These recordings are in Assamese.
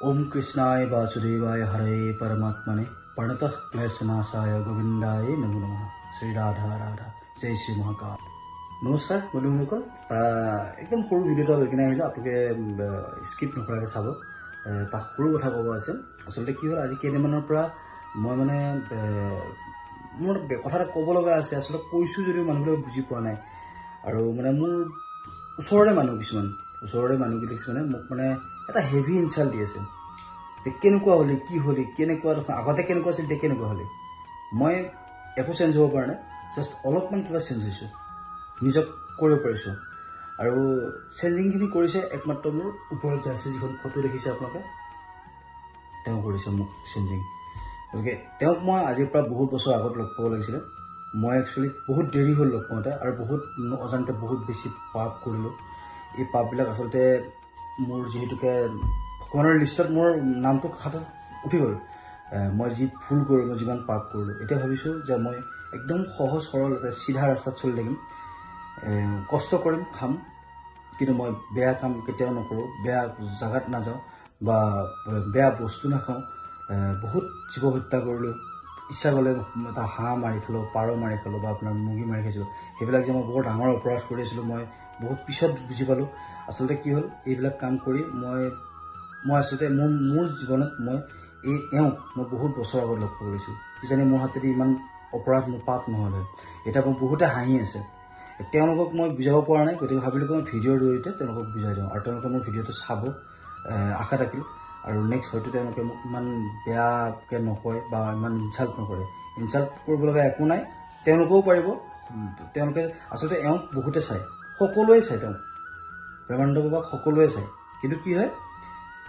ओम कृष्णाय वासुदेवाय हरे परमात्मने प्रणतः क्लेशनाशाय गोविंदाय नमो नमः। श्री राधा राधा जय श्री महाकाल। नमस्कार बंधुসকল, एकदम সৰু ভিডিঅ'টা লৈ কিনে আহিলোঁ। আপোনালোকে স্কিপ নকৰাকৈ চাব। তাক সৰু কথা ক'ব আছে। আচলতে কি হ'ল, আজি কেইদিনমানৰ পৰা মই মানে মোৰ কথা এটা ক'ব লগা আছে। আচলতে কৈছোঁ যদিও মানুহবিলাকে বুজি পোৱা নাই। আৰু মানে মোৰ ওচৰৰে মানুহ কিছুমানে মোক মানে এটা হেভি ইনচাল্ট দি আছে। কেনেকুৱা হ'লে কি হ'লে কেনেকুৱা আগতে কেনেকুৱা আছিল এতিয়া কেনেকুৱা হ'লে মই একো চেঞ্জ হ'ব পৰা নাই। জাষ্ট অলপমান কিবা চেঞ্জ হৈছোঁ, নিজক কৰিব পাৰিছোঁ। আৰু চেঞ্জিংখিনি কৰিছে একমাত্ৰ মোৰ ওপৰত যে আছে, যিখন ফটো দেখিছে আপোনালোকে, তেওঁ কৰিছে মোক চেঞ্জিং। গতিকে তেওঁক মই আজিৰ পৰা বহুত বছৰ আগত লগ পাব লাগিছিলে। মই একচুৱেলি বহুত দেৰি হ'ল লগ পাওঁতে, আৰু বহুত অজানিতে বহুত বেছি পাপ কৰিলোঁ। এই পাপবিলাক আচলতে মোৰ যিহেতুকে ভগৱানৰ লিষ্টত মোৰ নামটো খাটত উঠি গ'ল। মই যি ভুল কৰিলোঁ, মই যিমান পাপ কৰিলোঁ, এতিয়া ভাবিছোঁ যে মই একদম সহজ সৰল চিধা ৰাস্তাত চলি থাকিম। কষ্ট কৰিম, খাম, কিন্তু মই বেয়া কাম কেতিয়াও নকৰোঁ, বেয়া জেগাত নাযাওঁ বা বেয়া বস্তু নাখাওঁ। বহুত জীৱ হত্যা কৰিলোঁ, ইচ্ছা গ'লে এটা হাঁহ মাৰি খালোঁ, পাৰ মাৰি খালোঁ, বা আপোনাৰ মুৰ্গী মাৰি খাইছিলোঁ। সেইবিলাক যে মই বৰ ডাঙৰ অপৰাধ কৰি আছিলোঁ, মই বহুত পিছত বুজি পালোঁ। আচলতে কি হ'ল, এইবিলাক কাম কৰি মই আচলতে মোৰ জীৱনত মই মই বহুত বছৰ আগত লগ পাব লাগিছিল। কিজানি মোৰ হাতেদি ইমান অপৰাধ মোৰ পাপ নহ'ল হয়। এতিয়া মোৰ বহুতে হাঁহি আছে। তেওঁলোকক মই বুজাব পৰা নাই, গতিকে ভাবিলোঁ মই ভিডিঅ'ৰ জৰিয়তে তেওঁলোকক বুজাই দিওঁ, আৰু তেওঁলোকে মোৰ ভিডিঅ'টো চাব আশা থাকিল। আৰু নেক্সট হয়তো তেওঁলোকে মোক ইমান বেয়াকৈ নকয় বা ইমান ইনচাল্ট নকৰে। ইনচাল্ট কৰিব লগা একো নাই, তেওঁলোকেও পাৰিব। তেওঁলোকে আচলতে এওঁক বহুতে চায়, সকলোৱে চায়, তেওঁক প্ৰেমানন্দ বাবাক সকলোৱে চায়। কিন্তু কি হয়,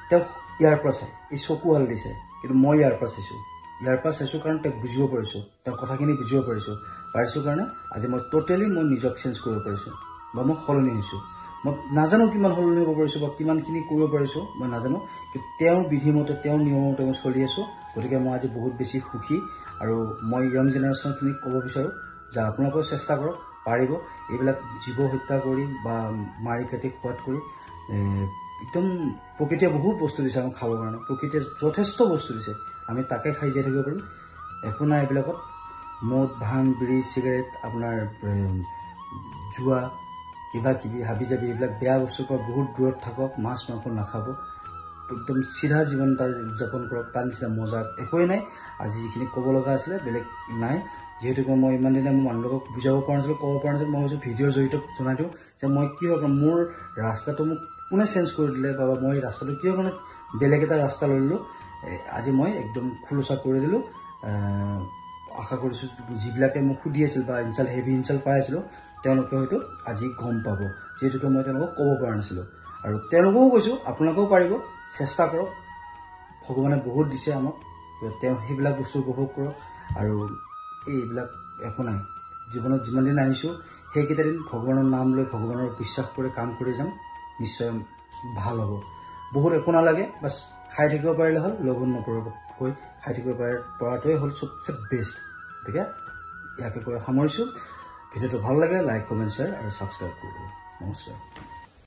তেওঁক ইয়াৰ পৰা চায়, এই চকু হাল দি চায়। কিন্তু মই ইয়াৰ পৰা চাইছোঁ কাৰণ তেওঁক বুজিব পাৰিছোঁ, তেওঁৰ কথাখিনি বুজিব পাৰিছোঁ কাৰণে আজি মই ট'টেলি মই নিজক চেঞ্জ কৰিব পাৰিছোঁ, বা মই সলনি হৈছোঁ। মই নাজানো কিমান সলনি হ'ব পাৰিছোঁ বা কিমানখিনি কৰিব পাৰিছোঁ, মই নাজানো। কিন্তু তেওঁৰ বিধিমতে, তেওঁৰ নিয়মমতে মই চলি আছোঁ। গতিকে মই আজি বহুত বেছি সুখী। আৰু মই য়ং জেনেৰেশ্যনখিনিক ক'ব বিচাৰোঁ যে আপোনালোকেও চেষ্টা কৰক, পাৰিব। এইবিলাক জীৱ হত্যা কৰি বা মাৰি কাটি খোৱাত কৰি একদম প্ৰকৃতিয়ে বহুত বস্তু দিছে আমাক খাবৰ কাৰণে। প্ৰকৃতিয়ে যথেষ্ট বস্তু দিছে, আমি তাকে খাই জীয়াই থাকিব পাৰিম। একো নাই এইবিলাকত। মদ, ভাং, বিড়ি, চিগাৰেট, আপোনাৰ জুৱা, কিবা কিবি হাবি জাবি, এইবিলাক বেয়া বস্তুৰ পৰা বহুত দূৰত থাকক। মাছ মাংস নাখাব, একদম চিধা জীৱন এটা উদযাপন কৰক। তাৰ নিচিনা মজা একোৱেই নাই। আজি যিখিনি ক'ব লগা আছিলে বেলেগ নাই। যিহেতুকে মই ইমান দিনে মোৰ মানুহবিলাকক বুজাব পৰা নাছিলোঁ, ক'ব পৰা নাছিলোঁ, মই ভাবিছোঁ ভিডিঅ'ৰ জৰিয়তে জনাই দিওঁ যে মই কি হয়, মোৰ ৰাস্তাটো মোক কোনে চেঞ্জ কৰি দিলে, বা মই ৰাস্তাটো কিয় কাৰণে বেলেগ এটা ৰাস্তা লৈ ল'লোঁ। আজি মই একদম খোলোচা কৰি দিলোঁ। আশা কৰিছোঁ যিবিলাকে মোক সুধি আছিল বা হেভি ইনচাল্ট পাই আছিলোঁ, তেওঁলোকে হয়তো আজি গম পাব, যিহেতুকে মই তেওঁলোকক ক'ব পৰা নাছিলোঁ। আৰু তেওঁলোকেও কৈছোঁ আপোনালোকেও পাৰিব, চেষ্টা কৰক। ভগৱানে বহুত দিছে আমাক, তেওঁ সেইবিলাক বস্তু উপভোগ কৰক। আৰু এইবিলাক একো নাই, জীৱনত যিমান দিন আহিছোঁ সেইকেইটা দিন ভগৱানৰ নাম লৈ, ভগৱানৰ বিশ্বাস কৰি কাম কৰি যাম, নিশ্চয় ভাল হ'ব। বহুত একো নালাগে, বাছ খাই থাকিব পাৰিলে হ'ল, লঘোণ নপৰাকৈ খাই থাকিব পৰাটোৱে হ'ল চবচে বেষ্ট। গতিকে ইয়াকে কৈ সামৰিছোঁ। ভিডিঅ'টো ভাল লাগে লাইক, কমেণ্ট, শ্বেয়াৰ আৰু ছাবস্ক্ৰাইব কৰিব। নমস্কাৰ।